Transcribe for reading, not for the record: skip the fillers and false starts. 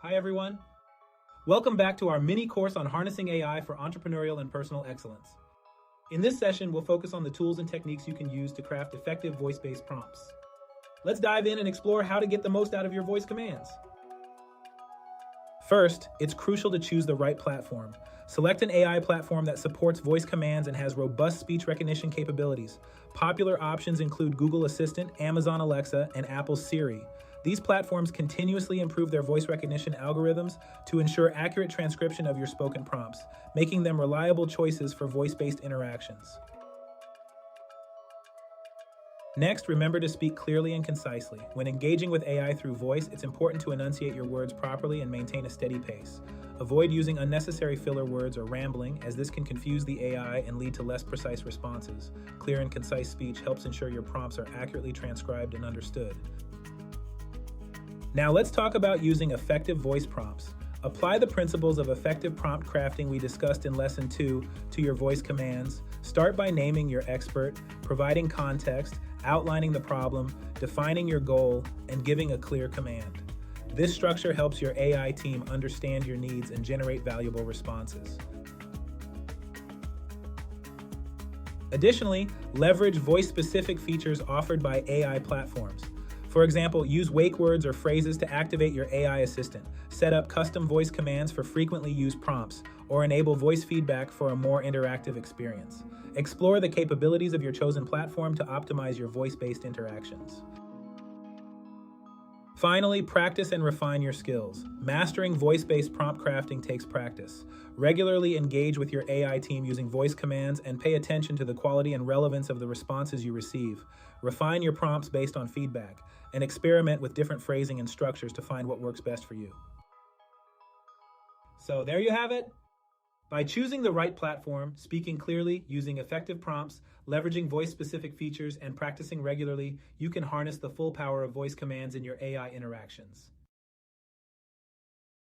Hi everyone. Welcome back to our mini course on harnessing AI for entrepreneurial and personal excellence. In this session, we'll focus on the tools and techniques you can use to craft effective voice-based prompts. Let's dive in and explore how to get the most out of your voice commands. First, it's crucial to choose the right platform. Select an AI platform that supports voice commands and has robust speech recognition capabilities. Popular options include Google Assistant, Amazon Alexa, and Apple's Siri. These platforms continuously improve their voice recognition algorithms to ensure accurate transcription of your spoken prompts, making them reliable choices for voice-based interactions. Next, remember to speak clearly and concisely. When engaging with AI through voice, it's important to enunciate your words properly and maintain a steady pace. Avoid using unnecessary filler words or rambling, as this can confuse the AI and lead to less precise responses. Clear and concise speech helps ensure your prompts are accurately transcribed and understood. Now let's talk about using effective voice prompts. Apply the principles of effective prompt crafting we discussed in Lesson 2 to your voice commands. Start by naming your expert, providing context, outlining the problem, defining your goal, and giving a clear command. This structure helps your AI team understand your needs and generate valuable responses. Additionally, leverage voice-specific features offered by AI platforms. For example, use wake words or phrases to activate your AI assistant, set up custom voice commands for frequently used prompts, or enable voice feedback for a more interactive experience. Explore the capabilities of your chosen platform to optimize your voice-based interactions. Finally, practice and refine your skills. Mastering voice-based prompt crafting takes practice. Regularly engage with your AI team using voice commands and pay attention to the quality and relevance of the responses you receive. Refine your prompts based on feedback and experiment with different phrasing and structures to find what works best for you. So there you have it. By choosing the right platform, speaking clearly, using effective prompts, leveraging voice-specific features, and practicing regularly, you can harness the full power of voice commands in your AI interactions.